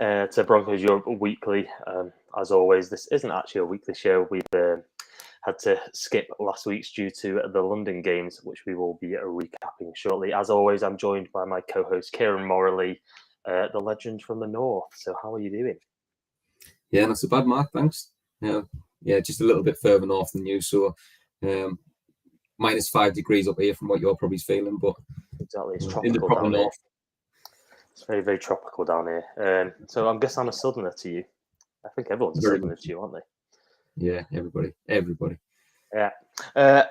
to Broncos Europe Weekly. As always, this isn't actually a weekly show. We've had to skip last week's due to the London games, which we will be recapping shortly. As always, I'm joined by my co-host Kieran Morley, the legend from the north. So how are you doing? Yeah, not so bad, Mark. Thanks. Yeah, just a little bit further north than you, so -5 degrees up here from what you're probably feeling, but exactly, it's in the tropical proper down north. here. It's very, very tropical down here. So I guess I'm a southerner to you. I think everyone's a southerner to you, aren't they? Yeah, everybody. Yeah.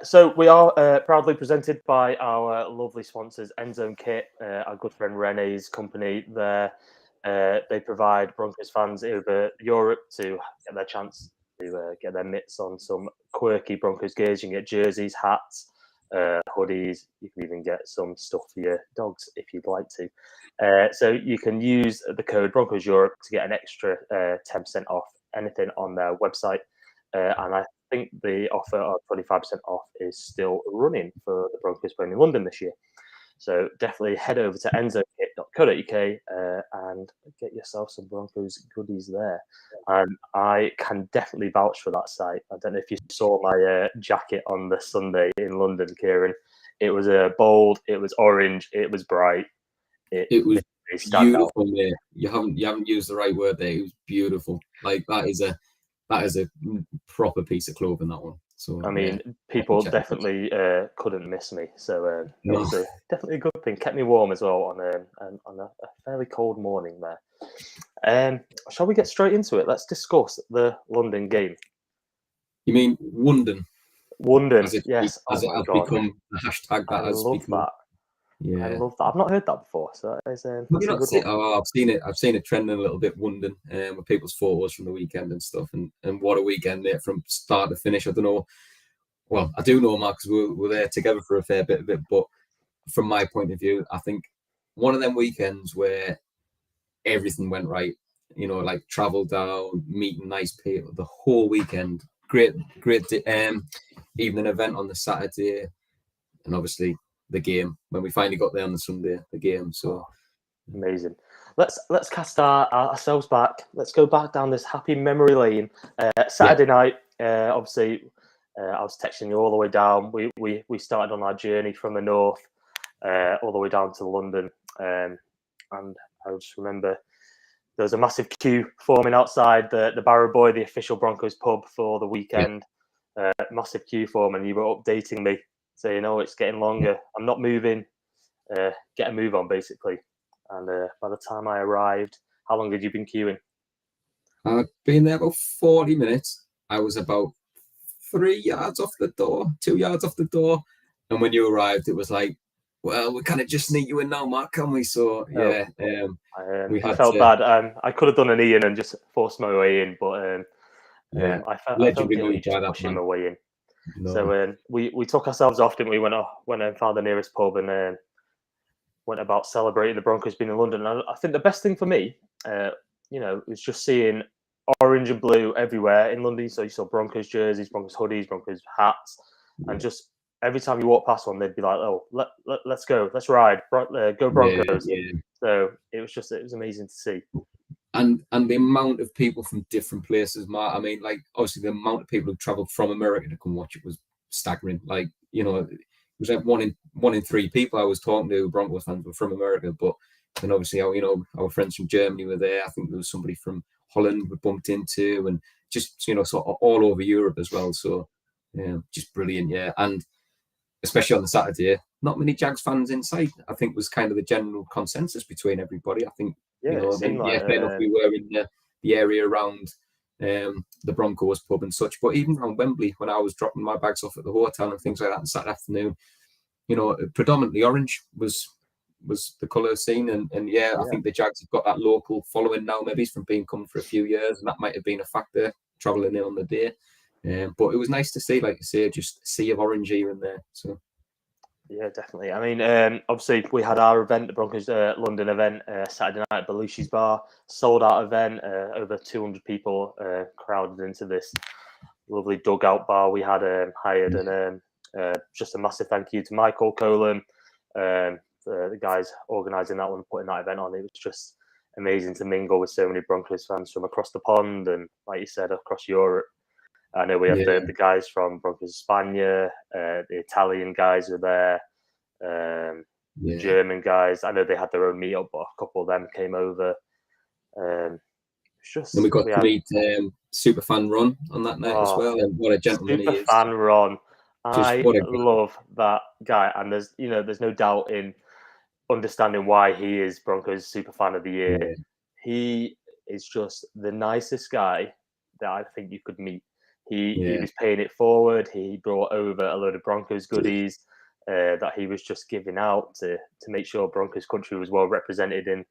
So we are proudly presented by our lovely sponsors, DENvsTEN Kit, our good friend Rene's company. They provide Broncos fans over Europe to get their chance to get their mitts on some quirky Broncos gears. You can get jerseys, hats, hoodies. You can even get some stuff for your dogs if you'd like to. So you can use the code Broncos Europe to get an extra 10% off anything on their website. And I think the offer of 25% off is still running for the Broncos playing in London this year. So definitely head over to enzokit.co.uk and get yourself some Broncos goodies there. And I can definitely vouch for that site. I don't know if you saw my jacket on the Sunday in London, Kieran. It was bold, it was orange, it was bright. It was beautiful, mate. You haven't used the right word there. It was beautiful. Like that is a proper piece of clothing, that one. So I mean, people definitely couldn't miss me. So it was definitely a good thing. Kept me warm as well on a fairly cold morning there. Shall we get straight into it? Let's discuss the London game. You mean London? London, yes. As it has become a hashtag that has become. That. Yeah, I love that. I've not heard that before, so that's a good one. I've seen it trending a little bit. London, with people's photos from the weekend and stuff, and what a weekend, mate, from start to finish. I don't know. Well, I do know, Mark, because we're there together for a fair bit of it. But from my point of view, I think one of them weekends where everything went right. You know, like travel down, meeting nice people, the whole weekend. Great evening event on the Saturday, and obviously the game when we finally got there on the Sunday. The game, so amazing. Let's cast ourselves back. Let's go back down this happy memory lane. Saturday night, obviously. I was texting you all the way down. We started on our journey from the north all the way down to London, and I just remember there was a massive queue forming outside the Barrow Boy, the official Broncos pub for the weekend. Massive queue form, and you were updating me saying, "Oh, it's getting longer. I'm not moving. Get a move on, basically." And by the time I arrived, how long had you been queuing? I'd been there about 40 minutes. I was about 3 yards off the door, 2 yards off the door, and when you arrived, it was like, well, we kind of just sneak you in now, Mark, can we? So yeah, I felt bad. I could have done an Ian and just forced my way in, but I felt guilty just pushing my way in. No. So we took ourselves off, didn't we? Went and found the nearest pub and went about celebrating the Broncos being in London. And I think the best thing for me, was just seeing orange and blue everywhere in London. So you saw Broncos jerseys, Broncos hoodies, Broncos hats, and just every time you walk past one, they'd be like, "Oh, let's go, let's ride, go Broncos!" Yeah. So it was amazing to see. And the amount of people from different places, Mark. I mean, like obviously the amount of people who travelled from America to come watch it was staggering. Like it was like one in 3 people I was talking to, Broncos fans, were from America. But then obviously, our friends from Germany were there. I think there was somebody from Holland we bumped into, and just sort of all over Europe as well. So yeah, just brilliant. Yeah, and especially on the Saturday, not many Jags fans in sight. I think was kind of the general consensus between everybody. I think we were in the area around the Broncos pub and such, but even around Wembley when I was dropping my bags off at the hotel and things like that on Saturday afternoon, predominantly orange was the colour scene, and I think the Jags have got that local following now. Maybe it's from being coming for a few years, and that might have been a factor travelling in on the day. But it was nice to see, like you say, just a sea of orange here and there. So yeah, definitely. I mean, obviously we had our event, the Broncos London event, Saturday night at Belushi's Bar, sold out event. Over 200 people crowded into this lovely dugout bar we had hired, and just a massive thank you to Michael Colan, the guys organising that one, putting that event on. It was just amazing to mingle with so many Broncos fans from across the pond and, like you said, across Europe. I know we had the guys from Broncos España, the Italian guys were there, the German guys. I know they had their own meetup, but a couple of them came over. It's just, and we got to meet Superfan Ron on that night as well, and what a gentleman he is. Superfan Ron, I love that guy, and there's no doubt in understanding why he is Broncos Super Fan of the Year. Yeah. He is just the nicest guy that I think you could meet. He was paying it forward. He brought over a load of Broncos goodies that he was just giving out to make sure Broncos country was well represented in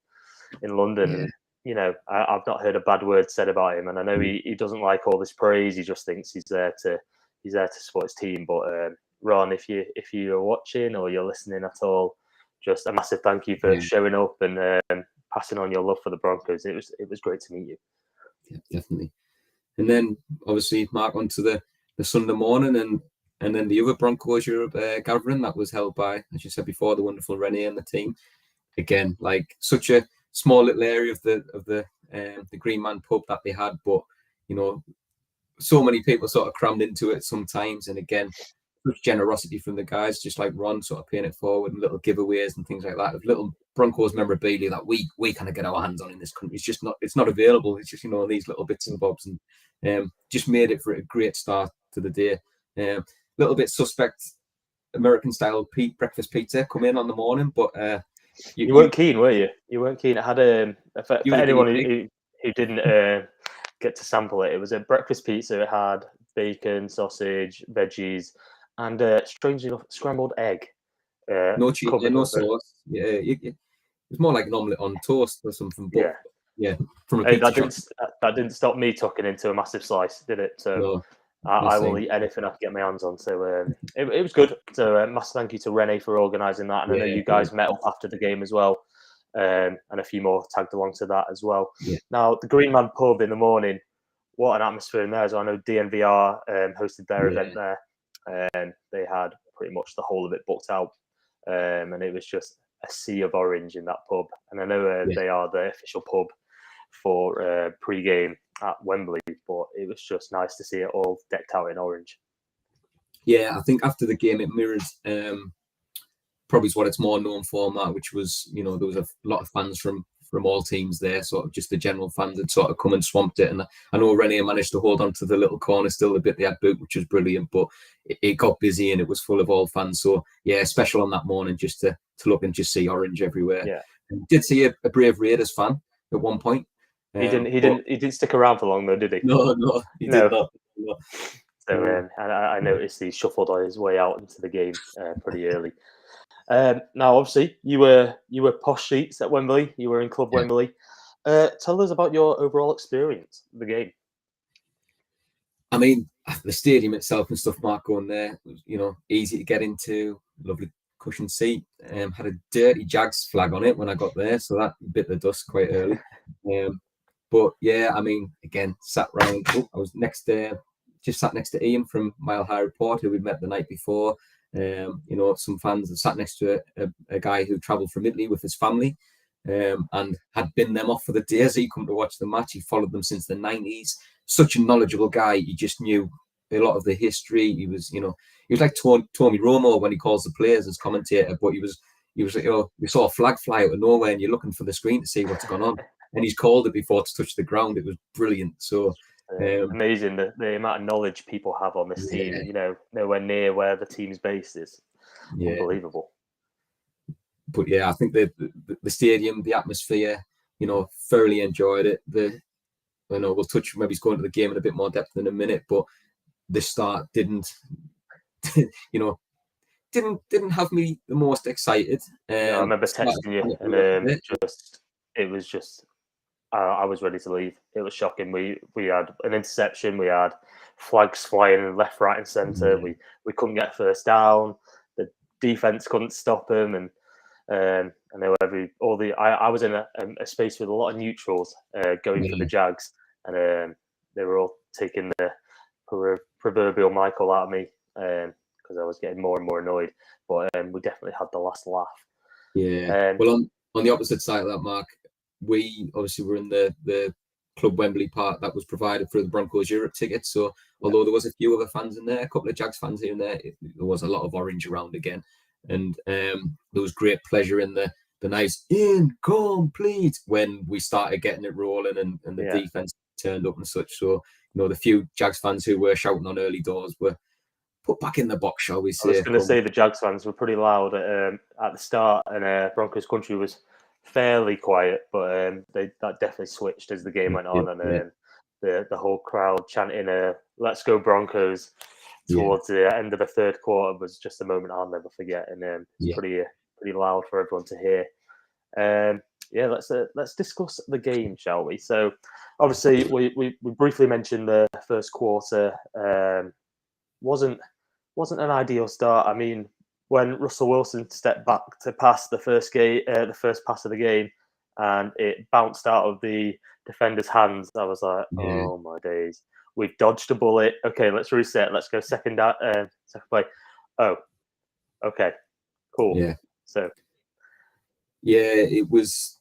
London. Yeah. I've not heard a bad word said about him, and I know he doesn't like all this praise. He just thinks he's there to support his team. But Ron, if you're watching or you're listening at all, just a massive thank you for showing up and passing on your love for the Broncos. It was great to meet you. Yeah, definitely. And then obviously Mark onto the Sunday morning and then the other Broncos Europe gathering that was held by, as you said before, the wonderful Rennie and the team. Again, like such a small little area of the Green Man pub that they had, but so many people sort of crammed into it sometimes. And again, such generosity from the guys, just like Ron sort of paying it forward and little giveaways and things like that. Of little Broncos memorabilia that we kind of get our hands on in this country. It's not available. It's just these little bits and bobs, and just made it for a great start to the day. Little bit suspect American style breakfast pizza come in on the morning, but you weren't keen, were you? You weren't keen. It had for anyone who didn't get to sample it. It was a breakfast pizza. It had bacon, sausage, veggies, and strangely enough, scrambled egg. No cheese, no sauce. Yeah, it was more like an omelette on toast or something. But yeah, from a pizza that didn't stop me tucking into a massive slice, did it? So no, I will eat anything I can get my hands on. So it was good. So massive thank you to Rennie for organising that, and I know you guys met up after the game as well, and a few more tagged along to that as well. Yeah. Now the Green Man pub in the morning, what an atmosphere in there! So I know DNVR hosted their event there, and they had pretty much the whole of it booked out, and it was just a sea of orange in that pub. And I know they are the official pub for pre-game at Wembley, but it was just nice to see it all decked out in orange. Yeah, I think after the game it mirrored probably what it's more known for, Matt, which was there was a lot of fans from all teams there, sort of just the general fans had sort of come and swamped it. And I know Rennie managed to hold on to the little corner still a bit they had booked, which was brilliant, but it got busy and it was full of all fans. So yeah, special on that morning just to look and just see orange everywhere. Yeah, and did see a brave Raiders fan at one point. He didn't stick around for long though, did he? No, he did not. No. So I noticed he shuffled on his way out into the game pretty early. Now, obviously, you were posh seats at Wembley. You were in Club Wembley. Tell us about your overall experience of the game. I mean, the stadium itself and stuff, Mark, going there was, easy to get into. Lovely cushion seat. Had a dirty Jags flag on it when I got there, so that bit the dust quite early. But yeah, I mean, again, sat round. I was just sat next to Ian from Mile High Report, who we'd met the night before. Some fans that sat next to a guy who travelled from Italy with his family and had been them off for the day as he come to watch the match. He followed them since the 90s. Such a knowledgeable guy. He just knew a lot of the history. He was like Tony Romo when he calls the players as commentator, but he was like, you saw a flag fly out of nowhere and you're looking for the screen to see what's going on. And he's called it before to touch the ground. It was brilliant. So amazing the amount of knowledge people have on this team. Nowhere near where the team's based is. Unbelievable. But yeah, I think the stadium, the atmosphere, thoroughly enjoyed it. We'll touch maybe going to the game in a bit more depth in a minute, but the start didn't have me the most excited. I remember texting you, and it was just. I was ready to leave. It was shocking. We had an interception. We had flags flying left, right, and centre. We couldn't get first down. The defense couldn't stop them, and they were I was in a space with a lot of neutrals going for the Jags, and they were all taking the proverbial Michael out of me because I was getting more and more annoyed. But we definitely had the last laugh. Yeah. Well, on the opposite side of that, Mark, we obviously were in the Club Wembley part that was provided for the Broncos Europe tickets. So although there was a few other fans in there, a couple of Jags fans here and there, there was a lot of orange around again, and there was great pleasure in the nice incomplete when we started getting it rolling and the defense turned up and such. So the few Jags fans who were shouting on early doors were put back in the box, shall we say. I was going to say the Jags fans were pretty loud at the start, and Broncos country was fairly quiet, but that definitely switched as the game went on, and the whole crowd chanting "Let's go Broncos" towards the end of the third quarter was just a moment I'll never forget, and it's pretty loud for everyone to hear. Let's discuss the game, shall we? So, obviously, we briefly mentioned the first quarter wasn't an ideal start. I mean, when Russell Wilson stepped back to pass the first pass of the game, and it bounced out of the defender's hands, I was like, oh my days. We've dodged a bullet. Okay, let's reset. Let's go second play. Oh, okay, cool. Yeah. So, it was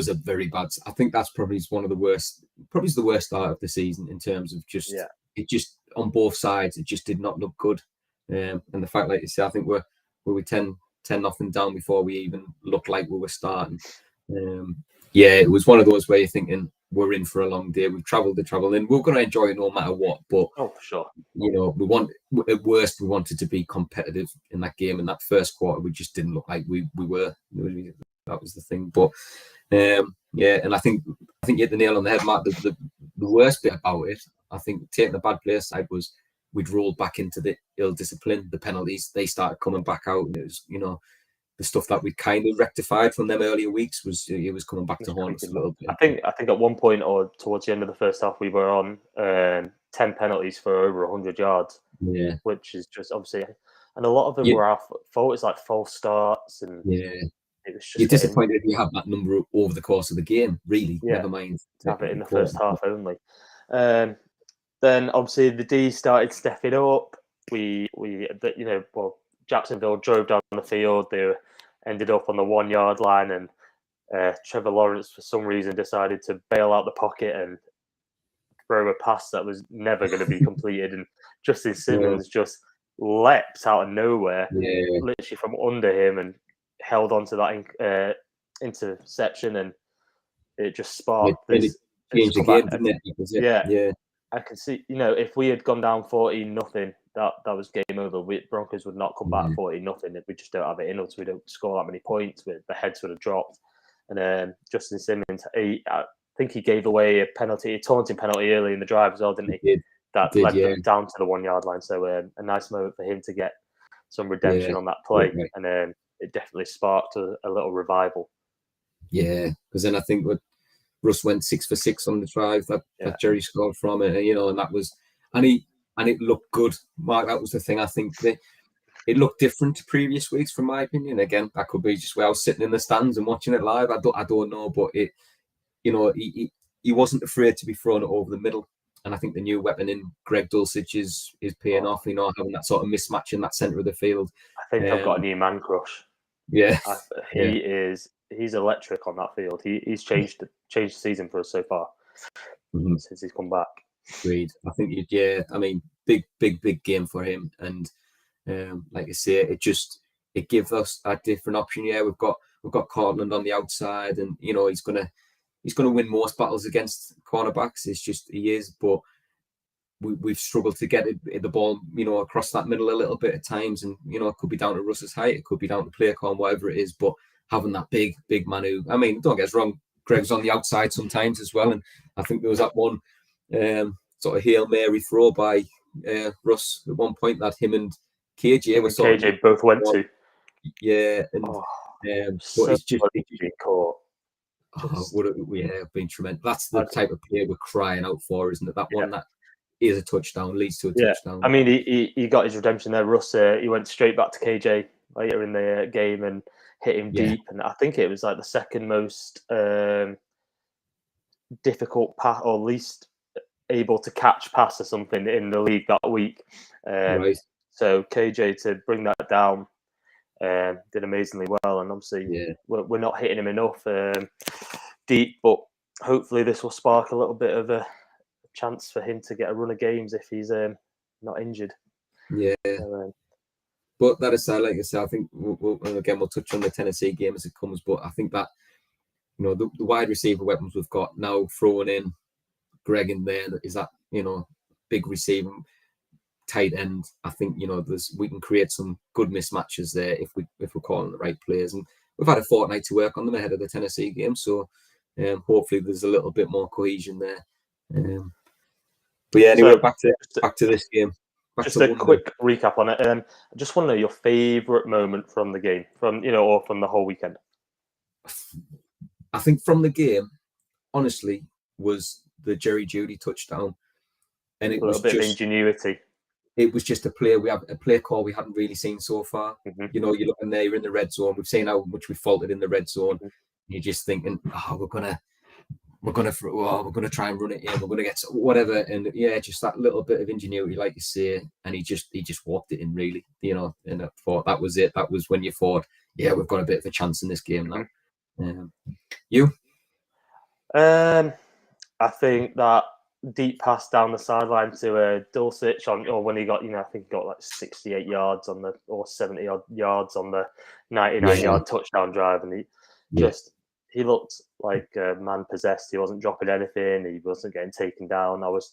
a very bad. I think that's probably one of the worst. Probably the worst start of the season in terms of just it just on both sides. It just did not look good. And the fact, like you say, I think we were 10-0 down before we even looked like we were starting. It was one of those where you're thinking we're in for a long day. We've travelled the travel, and we're going to enjoy it no matter what. But for sure, at worst we wanted to be competitive in that game. In that first quarter, we just didn't look like we were. That was the thing. But and I think you hit the nail on the head, Matt. The worst bit about it, I think, taking the bad play aside, was we'd rolled back into the ill discipline, the penalties. They started coming back out, and it was the stuff that we kind of rectified from them earlier weeks was coming back to haunt us a little bit. I think at one point or towards the end of the first half, we were on 10 penalties for over 100 yards. Yeah, which is just obviously, and a lot of them were our fault. It's like false starts, and it was just you're disappointed if you have that number over the course of the game. Really, never mind have it in the first half only. Then obviously the D started stepping up. Jacksonville drove down the field. They ended up on the 1 yard line, and Trevor Lawrence, for some reason, decided to bail out the pocket and throw a pass that was never going to be completed. And Justin Simmons just leapt out of nowhere, literally from under him, and held onto that interception, and it just sparked this. Changed the game, didn't it? I can see, if we had gone down 14-0, that was game over. Broncos would not come back 14-0. If we just don't have it in us, we don't score that many points, the heads would have dropped. And Justin Simmons, I think he gave away a taunting penalty early in the drive as well, didn't he? That led them down to the 1 yard line. So a nice moment for him to get some redemption on that play. And it definitely sparked a little revival. Yeah, because then I think Russ went 6 for 6 on the drive that Jerry scored from it, and that was, and it looked good. Mark, that was the thing. I think it looked different to previous weeks, from my opinion. Again, that could be just where I was sitting in the stands and watching it live. I don't know, but he wasn't afraid to be thrown it over the middle. And I think the new weapon in Greg Dulcich is paying off. Having that sort of mismatch in that centre of the field. I think I've got a new man crush. Yeah, He's electric on that field. He's changed the season for us so far since he's come back. Agreed. I think I mean, big game for him, and like I say, it gives us a different option. Yeah, we've got Cortland on the outside, and he's gonna win most battles against cornerbacks. It's just he is, but we've struggled to get the ball, across that middle a little bit at times, and it could be down to Russ's height, it could be down to play call, whatever it is, but having that big man who, I mean, don't get us wrong, Greg's on the outside sometimes as well, and I think there was that one sort of Hail Mary throw by Russ at one point that him and KJ were both went to. Yeah, and but it's just caught. would have been tremendous. That's the type of play we're crying out for, isn't it? That one that is a touchdown, leads to a touchdown. I mean, he got his redemption there. Russ, he went straight back to KJ later in the game and hit him deep, and I think it was like the second most difficult pass, or least able to catch pass or something in the league that week. So KJ to bring that down did amazingly well, and obviously we're not hitting him enough. deep, but hopefully this will spark a little bit of a chance for him to get a run of games if he's not injured. Yeah. So, but that aside, like I said, I think we'll touch on the Tennessee game as it comes. But I think that the wide receiver weapons we've got now, throwing in Greg in there, is that big receiving tight end. I think we can create some good mismatches there if we're calling the right players. And we've had a fortnight to work on them ahead of the Tennessee game, so hopefully there's a little bit more cohesion there. But yeah, anyway, back to this game. Just a quick recap on it. I just want to know your favourite moment from the game, or from the whole weekend. I think from the game, honestly, was the Jerry Jeudy touchdown, and it was a bit of ingenuity. It was just a play call we hadn't really seen so far. Mm-hmm. You're looking there, you're in the red zone. We've seen how much we faulted in the red zone. Mm-hmm. You're just thinking, we're gonna try and run it in. We're gonna get whatever, and yeah, just that little bit of ingenuity, like you say. And he just walked it in, really. And I thought that was it. That was when you thought, yeah, we've got a bit of a chance in this game now. You? I think that deep pass down the sideline to Dulcich when he got, I think he got like 68 yards or 70 yards on the 99-yard touchdown drive, and he looked like a man possessed. He wasn't dropping anything. He wasn't getting taken down. I was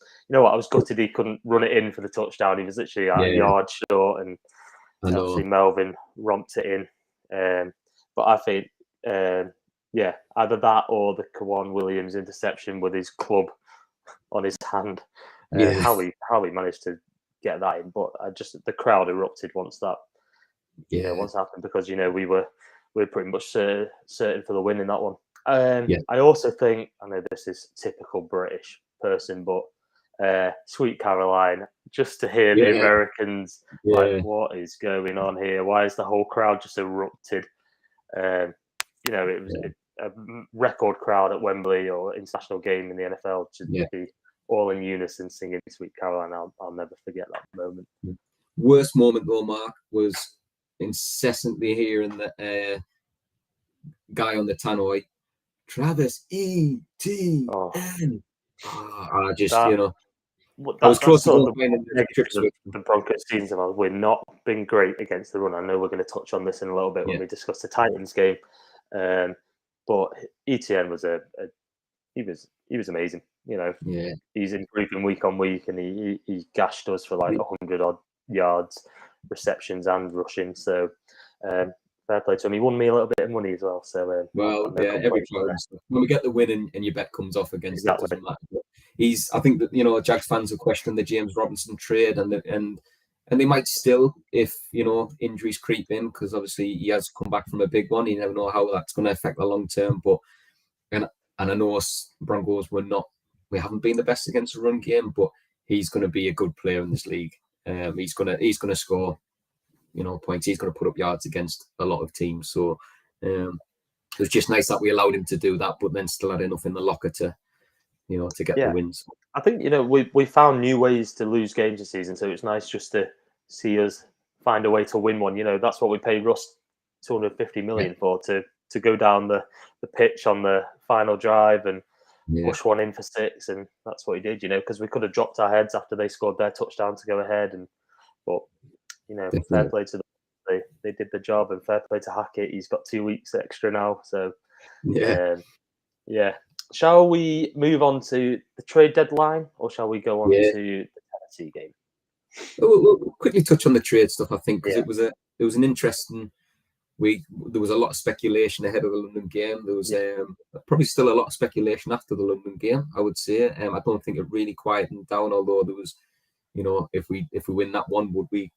gutted he couldn't run it in for the touchdown. He was literally a yard short, and obviously Melvin romped it in. But I think, either that or the Kwan Williams interception with his club on his hand. How he managed to get that in, but the crowd erupted once that happened, because we were pretty much certain for the win in that one. I also think, I know this is typical British person, but Sweet Caroline, just to hear the Americans like, what is going on here? Why is the whole crowd just erupted? It was a record crowd at Wembley or international game in the NFL to be all in unison singing Sweet Caroline. I'll never forget that moment. Worst moment though, Mark, was incessantly hearing the guy on the tannoy, Travis ETN. I was close to going in the trips with the Broncos season. We're not been great against the run. I know we're going to touch on this in a little bit when we discuss the Titans game. But ETN was he was amazing. He's improving week on week, and he gashed us for like 100 odd yards, receptions and rushing. So fair play to him. He won me a little bit of money as well. So every time when we get the win and your bet comes off against it, doesn't matter. But I think that Jags fans have questioned the James Robinson trade, and they might still, if injuries creep in, because obviously he has come back from a big one. You never know how that's going to affect the long term. But and I know us Broncos we haven't been the best against the run game, but he's going to be a good player in this league. He's going to score points. He's going to put up yards against a lot of teams. So it was just nice that we allowed him to do that, but then still had enough in the locker to get the wins. I think we found new ways to lose games this season, so it's nice just to see us find a way to win one. That's what we paid Russ $250 million for, to go down the pitch on the final drive and push one in for 6, and that's what he did. Because we could have dropped our heads after they scored their touchdown to go ahead, but fair play to them. They did the job, and fair play to Hackett. He's got 2 weeks extra now, so Shall we move on to the trade deadline, or shall we go on to the Tennessee game? We'll quickly touch on the trade stuff, I think, because it was an interesting week. There was a lot of speculation ahead of the London game. There was probably still a lot of speculation after the London game, I would say. I don't think it really quietened down, although there was, if we win that one, would we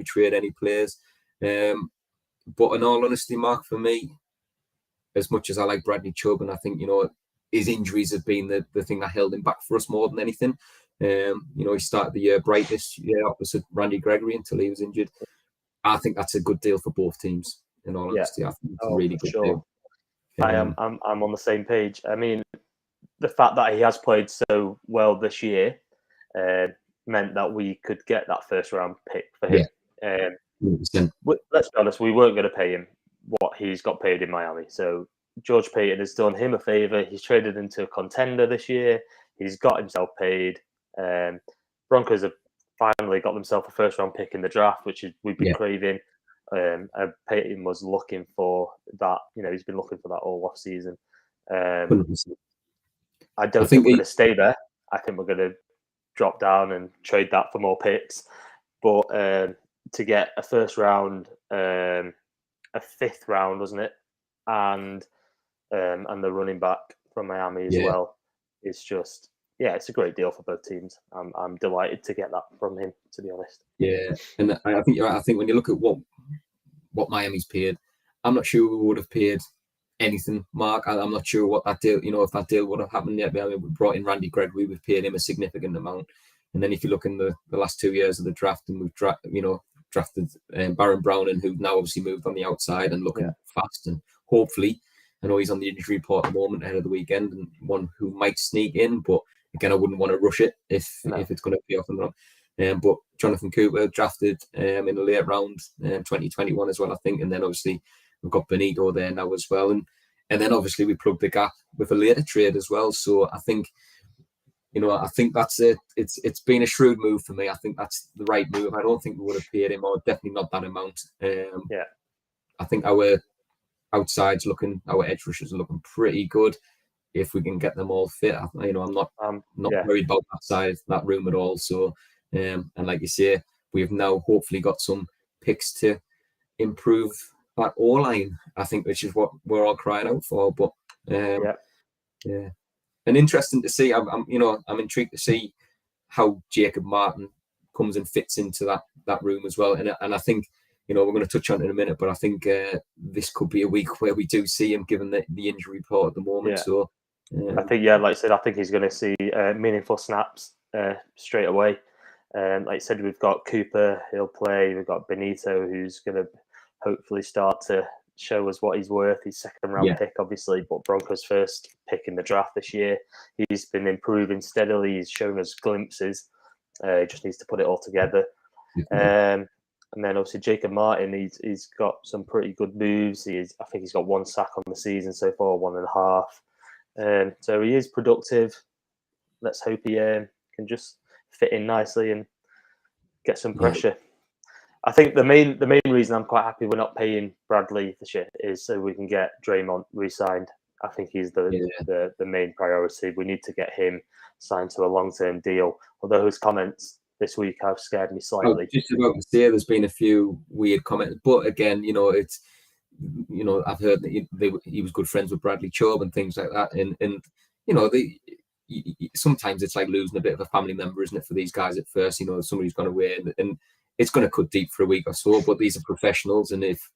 trade any players? But in all honesty, Mark, for me, as much as I like Bradley Chubb, and I think his injuries have been the thing that held him back for us more than anything. He started the year bright this year opposite Randy Gregory until he was injured. I think that's a good deal for both teams. In all honesty, I think it's a really good deal. I'm on the same page. I mean, the fact that he has played so well this year meant that we could get that first round pick for him. Let's be honest, we weren't going to pay him what he's got paid in Miami. So George Payton has done him a favour. He's traded into a contender this year. He's got himself paid. Broncos have finally got themselves a first-round pick in the draft, which we've been craving. Payton was looking for that. He's been looking for that all off season. I don't think we're going to stay there. I think we're going to drop down and trade that for more picks. But to get a first round, a fifth round, wasn't it, and the running back from Miami as well, it's just it's a great deal for both teams. I'm delighted to get that from him, to be honest. Yeah, and I think you're right. I think when you look at what Miami's paid, I'm not sure we would have paid anything, Mark. I'm not sure what that deal, if that deal would have happened yet. I mean, we brought in Randy Gregory, we've paid him a significant amount. And then if you look in the last 2 years of the draft, and we've drafted Baron Brown, and who've now obviously moved on the outside and looking fast, and hopefully, I know he's on the injury report at the moment ahead of the weekend, and one who might sneak in, but again, I wouldn't want to rush it if it's going to be off and run. But Jonathan Cooper drafted in the late round, 2021 as well, I think. And then obviously we've got Benito there now as well. And then obviously we plugged the gap with a later trade as well. So I think, I think that's it. It's been a shrewd move for me. I think that's the right move. I don't think we would have paid him, or definitely not that amount. I think our outside's looking, our edge rushers are looking pretty good if we can get them all fit. I'm not worried about that side, that room at all. So, and like you say, we've now hopefully got some picks to improve that O-line, I think, which is what we're all crying out for. But and interesting to see. I'm intrigued to see how Jacob Martin comes and fits into that room as well. And I think, we're going to touch on it in a minute, but I think this could be a week where we do see him, given the injury report at the moment. So I think, like I said, I think he's going to see meaningful snaps straight away. Like I said, we've got Cooper, he'll play. We've got Benito, who's going to hopefully start to show us what he's worth. He's second round pick, obviously, but Broncos first pick in the draft this year. He's been improving steadily. He's shown us glimpses. He just needs to put it all together. And then obviously Jacob Martin, he's got some pretty good moves. I think he's got 1 sack on the season so far, 1.5. So he is productive. Let's hope he can just fit in nicely and get some pressure. I think the main reason I'm quite happy we're not paying Bradley this year is so we can get Draymond re-signed. I think he's the main priority. We need to get him signed to a long-term deal. Although his comments this week have scared me slightly. Just about to say, there's been a few weird comments, but again, it's I've heard that he was good friends with Bradley Chubb and things like that, and sometimes it's like losing a bit of a family member, isn't it, for these guys at first? Somebody's gone away and it's going to cut deep for a week or so, but these are professionals, and if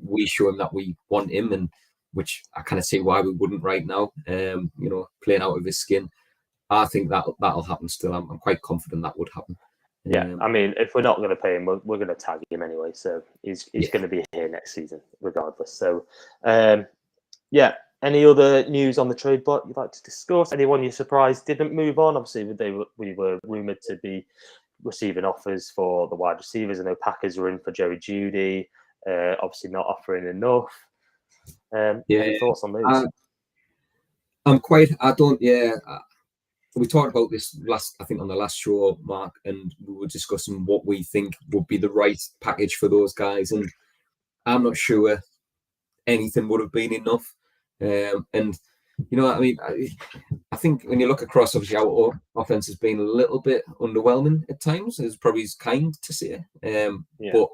we show him that we want him, and which I kind of see why we wouldn't right now, playing out of his skin, I think that'll happen still. I'm quite confident that would happen. I mean, if we're not going to pay him, we're going to tag him anyway, so he's going to be here next season regardless. So any other news on the trade block you'd like to discuss? Anyone you're surprised didn't move on? Obviously we were rumoured to be receiving offers for the wide receivers. I know Packers were in for Jerry Jeudy, obviously not offering enough. Any thoughts on those? We talked about this on the last show, Mark, and we were discussing what we think would be the right package for those guys, and I'm not sure anything would have been enough. I think when you look across, obviously our offense has been a little bit underwhelming at times, is probably kind to say. But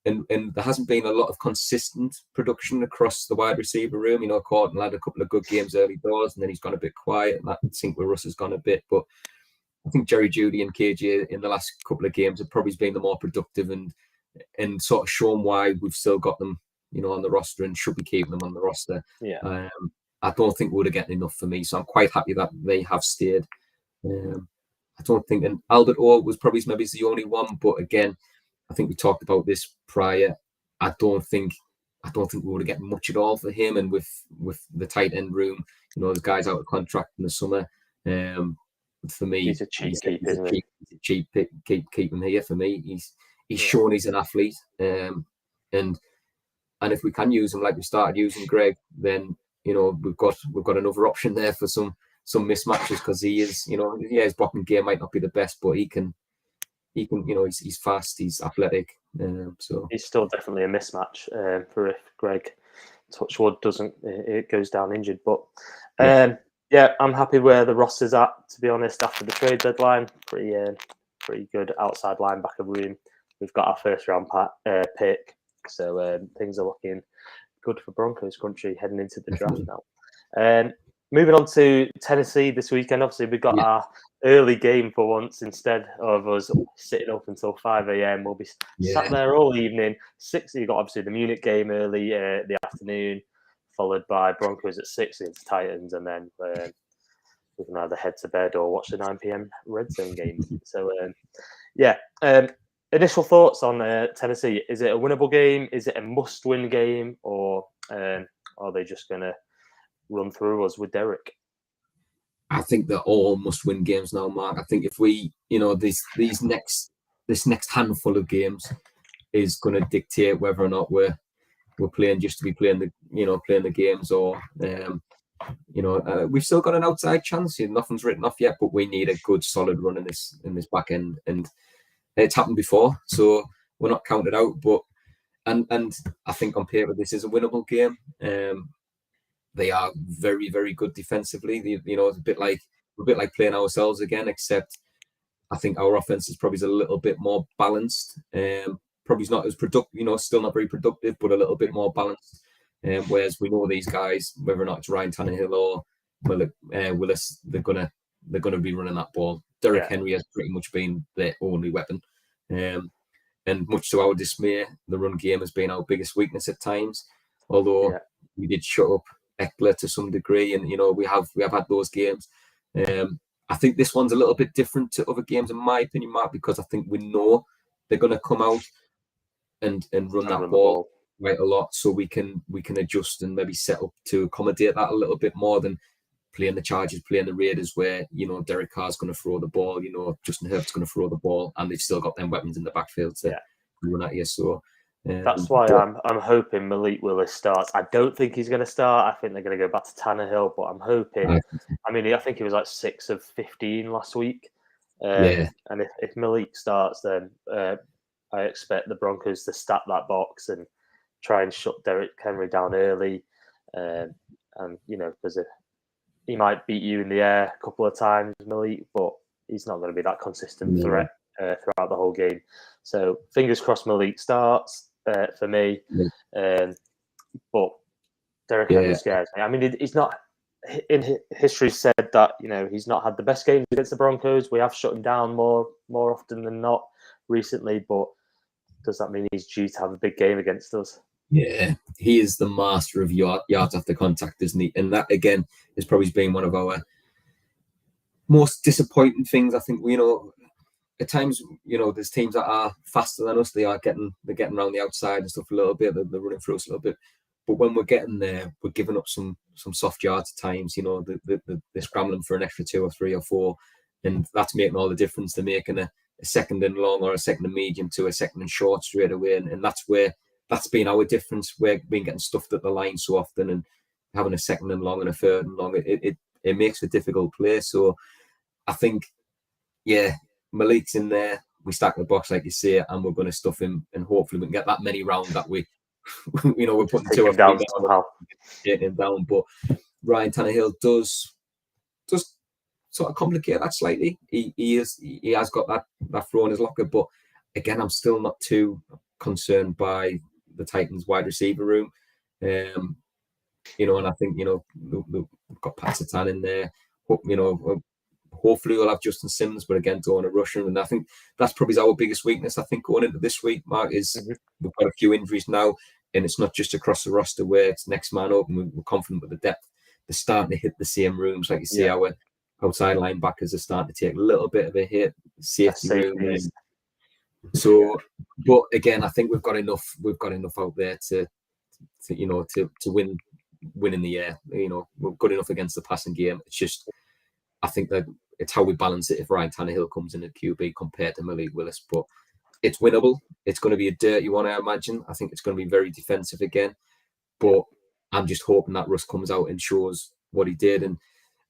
there hasn't been a lot of consistent production across the wide receiver room. Corton had a couple of good games early doors, and then he's gone a bit quiet. And that sync with Russ has gone a bit. But I think Jerry Jeudy and KJ in the last couple of games have probably been the more productive and sort of shown why we've still got them, on the roster, and should be keeping them on the roster. I don't think we would have gotten enough for me, so I'm quite happy that they have stayed. I don't think, and Albert O was probably maybe the only one, but again, I think we talked about this prior. I don't think we would have gotten much at all for him, and with the tight end room, there's guys out of contract in the summer. For me, he's a cheap pick. Keep him here for me. He's shown he's an athlete, and if we can use him like we started using Greg, then you know, we've got another option there for some mismatches, because he is, you know, yeah, his blocking game might not be the best, but he can, you know, he's fast, he's athletic, so he's still definitely a mismatch for if Greg Touchwood doesn't, it goes down injured. But yeah, I'm happy where the roster's at, to be honest. After the trade deadline, pretty good outside linebacker room. We've got our first round pick, so things are looking good for Broncos country heading into the draft now. Moving on to Tennessee this weekend. Obviously, we've got our early game for once instead of us sitting up until 5 a.m. We'll be sat there all evening. You've got obviously the Munich game early the afternoon, followed by Broncos at 6 against Titans, and then we can either head to bed or watch the 9 p.m. Red Zone game. So, initial thoughts on Tennessee. Is it a winnable game? Is it a must-win game? Or are they just going to run through us with Derek? I think they're all must-win games now, Mark. I think if we, you know, this next handful of games is going to dictate whether or not we're playing just to be playing the games, or we've still got an outside chance. Nothing's written off yet, but we need a good solid run in this back end, and it's happened before, so we're not counted out. But and I think on paper this is a winnable game. They are very, very good defensively. It's a bit like playing ourselves again, except I think our offense is probably a little bit more balanced. Probably not as productive, still not very productive, but a little bit more balanced. Whereas we know these guys, whether or not it's Ryan Tannehill or Willis, they're gonna be running that ball. Derrick Henry has pretty much been their only weapon, and much to our dismay, the run game has been our biggest weakness at times. Although we did shut up Eckler to some degree, and we have had those games. I think this one's a little bit different to other games, in my opinion, Mark, because I think we know they're going to come out and run that ball quite a lot, so we can adjust and maybe set up to accommodate that a little bit more than playing the Chargers, playing the Raiders, where Derek Carr's going to throw the ball, Justin Herbert's going to throw the ball, and they've still got them weapons in the backfield to run at you. So that's why I'm hoping Malik Willis starts. I don't think he's going to start. I think they're going to go back to Tannehill, but I'm hoping. I think he was like 6 of 15 last week. And if Malik starts, then I expect the Broncos to stack that box and try and shut Derrick Henry down early. Because he might beat you in the air a couple of times, Malik, but he's not going to be that consistent threat throughout the whole game. So fingers crossed Malik starts for me. But Derrick Henry scares me. He's not, in history said that, he's not had the best games against the Broncos. We have shut him down more often than not recently, but does that mean he's due to have a big game against us? Yeah, he is the master of yards after contact, isn't he? And that, again, has probably been one of our most disappointing things. I think, at times, there's teams that are faster than us. They're getting around the outside and stuff a little bit. They're running through us a little bit. But when we're getting there, we're giving up some soft yards at times. They're scrambling for an extra 2 or 3 or 4. And that's making all the difference. They're making a second and long or a second and medium to a second and short straight away. And that's been our difference. We've been getting stuffed at the line so often, and having a second and long and a third and long, it makes a difficult play. So I think, Malik's in there. We stack the box, like you say, and we're going to stuff him, and hopefully we can get that many rounds that we're putting 2 or 3 down somehow, getting him down. But Ryan Tannehill does sort of complicate that slightly. He has got that throw in his locker, but again, I'm still not too concerned by the Titans wide receiver room. And I think we've got Pat Satan in there. Hopefully we'll have Justin Simmons, but again, don't want to rush him. And I think that's probably our biggest weakness. I think going into this week, Mark, is we've got a few injuries now, and it's not just across the roster where it's next man up, and we're confident with the depth. They're starting to hit the same rooms, like you see. Our outside linebackers are starting to take a little bit of a hit. Safety room. But again, I think we've got enough out there to win in the air. We're good enough against the passing game. It's just, I think that it's how we balance it if Ryan Tannehill comes in at QB compared to Malik Willis. But it's winnable. It's going to be a dirty one, I imagine. I think it's going to be very defensive again. But I'm just hoping that Russ comes out and shows what he did, and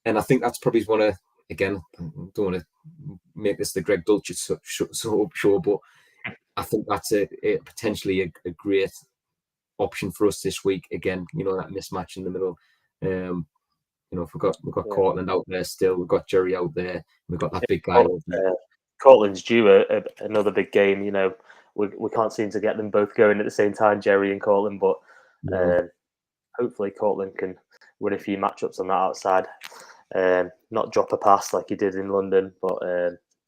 I think that's probably one of, again, I don't want to make this the Greg Dulcich show, but I think that's potentially a great option for us this week. Again, that mismatch in the middle. We've got Cortland out there still. We've got Jerry out there. We've got that big guy. Cortland's due another big game. We can't seem to get them both going at the same time, Jerry and Cortland. But hopefully Cortland can win a few matchups on that outside. Not drop a pass like he did in London, but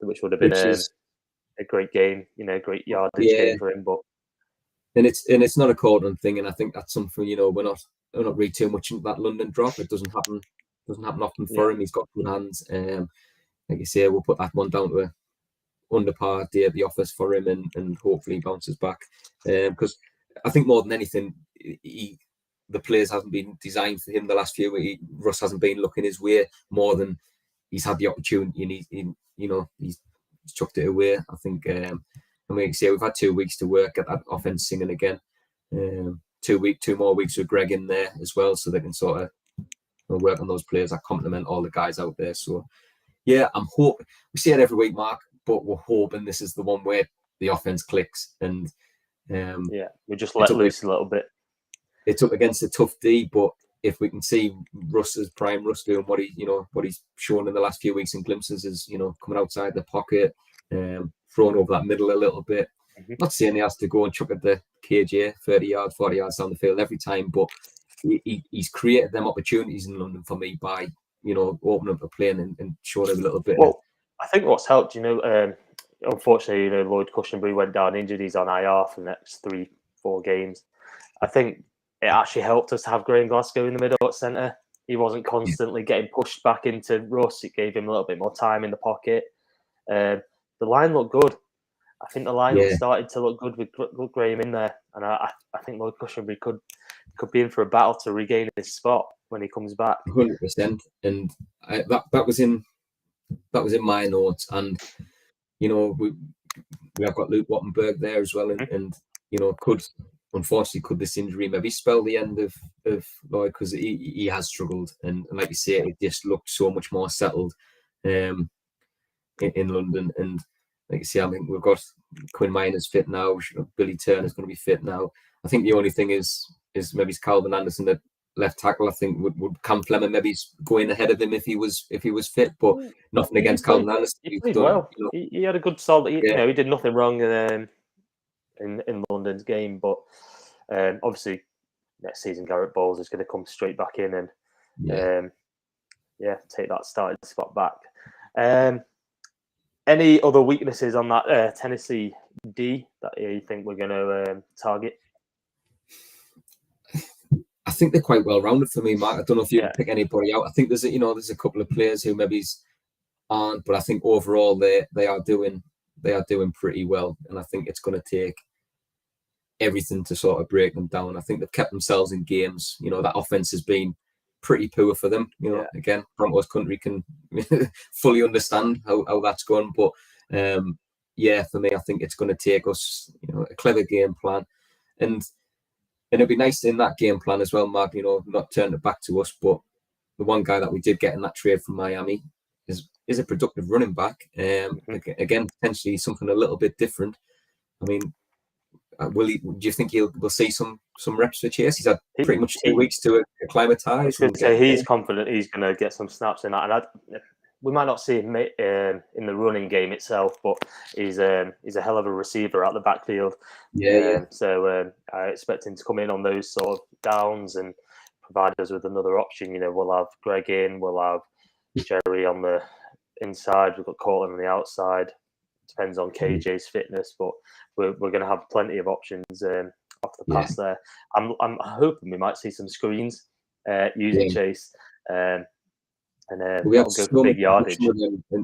which would have been a great game. Great yardage game for him. But and it's not a Cortland thing, and I think that's something we're not read too much into that London drop. It doesn't happen often for him. He's got good hands. Like you say, we'll put that one down to a under par day at the office for him, and hopefully he bounces back. Because I think more than anything, the players haven't been designed for him the last few weeks. Russ hasn't been looking his way more than he's had the opportunity, and he's chucked it away. I think, and like you say, we've had 2 weeks to work at that offense singing again. 2 more weeks with Greg in there as well, so they can sort of work on those players that complement all the guys out there. So yeah, I'm hoping we see it every week, Mark, but we're hoping this is the one where the offense clicks and we just let loose a little bit. It's up against a tough D, but if we can see prime Russ doing what he's shown in the last few weeks in glimpses, is coming outside the pocket, throwing over that middle a little bit. Not saying he has to go and chuck at the KJ 30 yards, 40 yards down the field every time, but he's created them opportunities in London for me by opening up a play and showing him a little bit. Well, I think what's helped, unfortunately, Lloyd Cushenberry went down injured. He's on IR for the next 3-4 games. I think it actually helped us to have Graham Glasgow in the middle at centre. He wasn't constantly getting pushed back into Russ. It gave him a little bit more time in the pocket. The line looked good. I think the line started to look good with Graham in there, and I think Lloyd Cushenberry could be in for a battle to regain his spot when he comes back. 100%, and that was in my notes, and we have got Luke Wattenberg there as well, and could this injury maybe spell the end of Lloyd, because he has struggled, and like you say, it just looked so much more settled in London. And like you say, I think we've got Quinn Minor's fit now. Billy Turner's going to be fit now. I think the only thing is maybe Calvin Anderson at left tackle. I think would Cam Fleming maybe go in ahead of him if he was fit, but nothing against Calvin Anderson. He played well. He had a good solid. He did nothing wrong in London's game, but obviously next season Garrett Bowles is going to come straight back in and take that starting spot back. Any other weaknesses on that Tennessee D that you think we're going to target? I think they're quite well rounded for me, Mark. I don't know if you can pick anybody out. I think there's a couple of players who maybe aren't, but I think overall they are doing pretty well, and I think it's going to take everything to sort of break them down. I think they've kept themselves in games. That offense has been pretty poor for them. Again, Broncos country can fully understand how that's gone, but for me, I think it's going to take us a clever game plan, and it'd be nice in that game plan as well, Mark, not turn it back to us, but the one guy that we did get in that trade from Miami is a productive running back. Again, potentially something a little bit different. I mean, do you think we'll see some reps for Chase? He's had pretty much 2 weeks to acclimatise. He's confident he's going to get some snaps in that, and we might not see him in the running game itself, but he's a hell of a receiver out the backfield. So I expect him to come in on those sort of downs and provide us with another option. We'll have Greg in, we'll have Jerry on the inside, we've got Cortland on the outside. Depends on KJ's fitness, but we're going to have plenty of options off the pass there. I'm hoping we might see some screens using Chase. And we had go for big yardage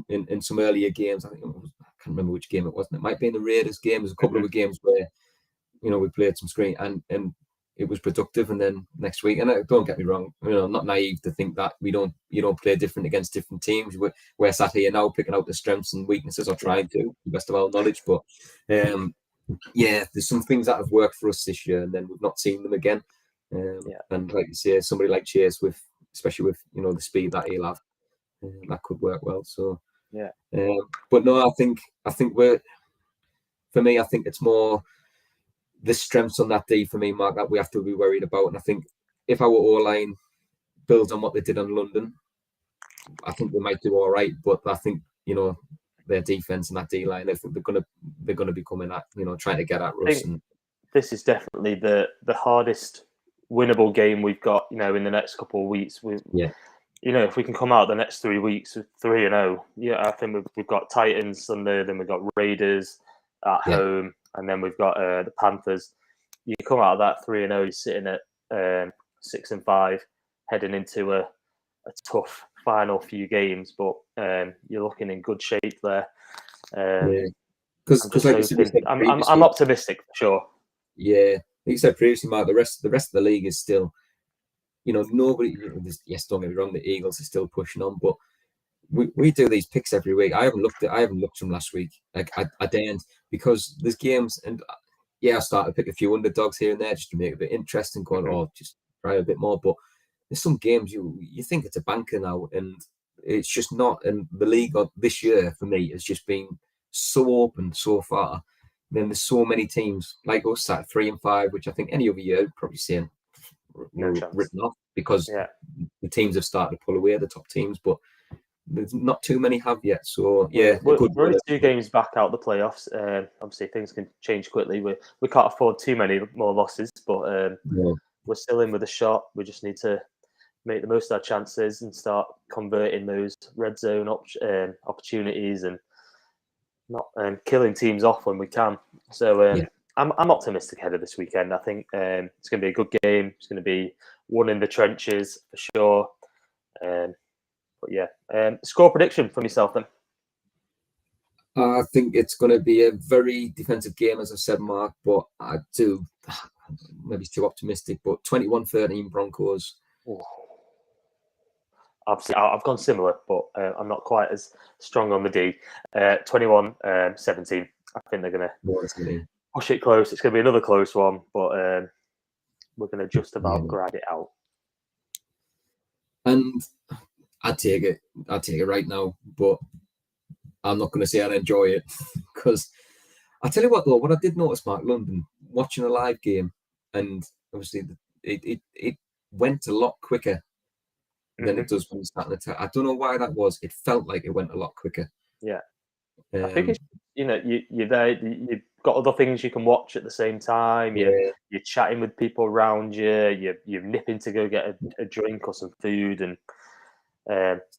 in some earlier games. I can't remember which game it was. It might be in the Raiders game. There's a couple of games where we played some screen and it was productive. And then next week, and don't get me wrong, I'm not naive to think that you don't play different against different teams. We're sat here now picking out the strengths and weaknesses, or trying to, the best of our knowledge. But there's some things that have worked for us this year, and then we've not seen them again. And like you say, somebody like Chase, especially with the speed that he'll have, that could work well. So but no, I think for me, I think it's more the strengths on that D for me, Mark, that we have to be worried about. And I think if our O-line builds on what they did on London, I think they might do all right. But I think their defense and that D line, I think they're gonna be coming at trying to get at Russ. And this is definitely the hardest winnable game we've got. In the next couple of weeks. If we can come out the next 3 weeks with 3-0, I think we've got Titans Sunday, then we've got Raiders at home, and then we've got the Panthers. You come out of that 3-0, you're sitting at 6-5, heading into a tough final few games, but you're looking in good shape there. Because like I'm optimistic for sure. Yeah, like you said previously, Mark, the rest of the league is still, nobody. Yes, don't get me wrong, the Eagles are still pushing on, but we do these picks every week. I haven't looked from last week. Like I daren't, because there's games, and I started to pick a few underdogs here and there just to make it a bit interesting, going just try a bit more. But there's some games you think it's a banker now, and it's just not. And the league this year for me has just been so open so far. Then there's so many teams like us at 3-5, which I think any other year probably saying written off, because the teams have started to pull away, the top teams, but there's not too many have yet. So we're only 2 games back out the playoffs. Obviously things can change quickly. We can't afford too many more losses, but we're still in with a shot. We just need to make the most of our chances and start converting those red zone opportunities and not killing teams off when we can. So I'm optimistic ahead of this weekend. I think it's going to be a good game. It's going to be one in the trenches for sure. But score prediction from yourself then. I think it's going to be a very defensive game, as I said, Mark, but I do, maybe it's too optimistic, but 21-13 Broncos. I've gone similar, but I'm not quite as strong on the D. 21-17. I think they're going to push it close. It's going to be another close one, but we're going to just about grind it out. And I'd take it right now, but I'm not going to say I'd enjoy it, because I tell you what, though, what I did notice, Mark, London, watching a live game, and obviously it went a lot quicker than it does when you start the I don't know why that was. It felt like it went a lot quicker. Yeah. I think it's, you're there, you've got other things you can watch at the same time. You're chatting with people around you. You're nipping to go get a drink or some food, and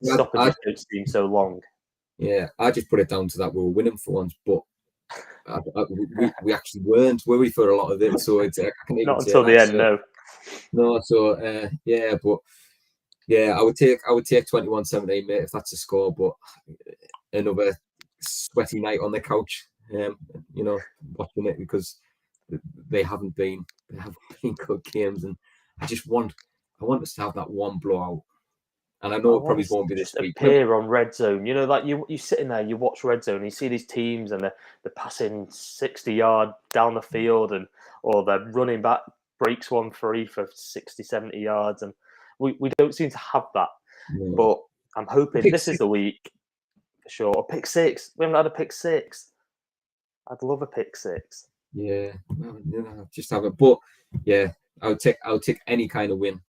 stoppages don't seem so long. Yeah, I just put it down to that we were winning for once, but we actually weren't, were we, for a lot of it? So it's not until the end, no. So but I would take 21-17, mate, if that's a score. But another sweaty night on the couch, watching it, because they haven't been good games, and I want us to have that one blowout. And I know it probably won't be this week. Appear on Red Zone, like you sitting there, you watch Red Zone, and you see these teams, and they're passing 60 yards down the field, or their running back breaks one free for 60, 70 yards, and we don't seem to have that. No. But I'm hoping this is the week for sure. A pick six. We haven't had a pick six. I'd love a pick six. Yeah, just have it. But I would take any kind of win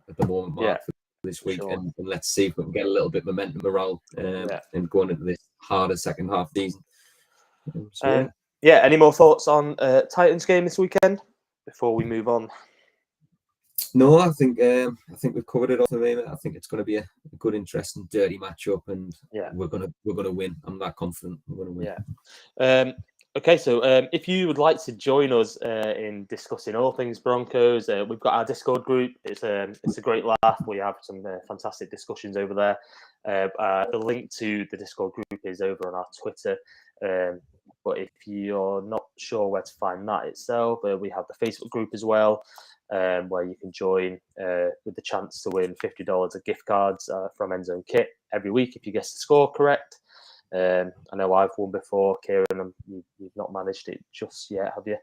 at the moment, Mark, for this week, and let's see if we can get a little bit of momentum, morale, and going into this harder second half season. Any more thoughts on Titans game this weekend before we move on? No, I think we've covered it all for me. I think it's going to be a good, interesting, dirty matchup, and we're gonna win. I'm that confident we're going to win. Okay, so if you would like to join us in discussing all things Broncos, we've got our Discord group. It's a great laugh. We have some fantastic discussions over there. The link to the Discord group is over on our Twitter. But if you're not sure where to find that itself, we have the Facebook group as well, where you can join with the chance to win $50 of gift cards from Endzone Kit every week if you guess the score correct. I know I've won before, Kieran, and you've not managed it just yet, have you?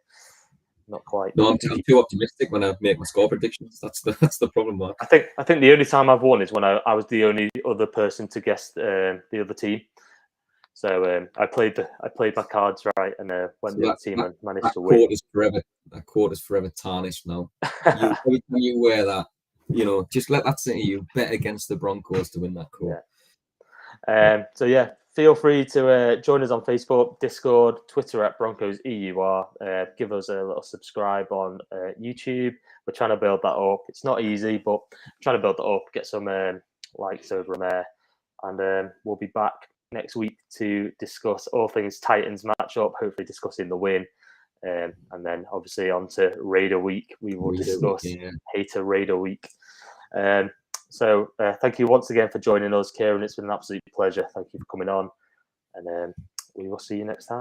not quite. No, I'm too optimistic when I make my score predictions. That's the problem, Mark. I think the only time I've won is when I was the only other person to guess the other team. So I played my cards right and went the other team and managed to win. That quote is forever tarnished now. Every time you wear that, just let that say you bet against the Broncos to win that quote. Yeah. So yeah, feel free to join us on Facebook, Discord, Twitter at Broncos EUR. Give us a little subscribe on YouTube. We're trying to build that up. It's not easy, but trying to build it up, get some likes over there, and we'll be back next week to discuss all things Titans matchup. Hopefully, discussing the win, and then obviously on to Raider week. We will discuss Hater Raider week. So thank you once again for joining us, Kieran. It's been an absolute pleasure. Thank you for coming on, and we will see you next time.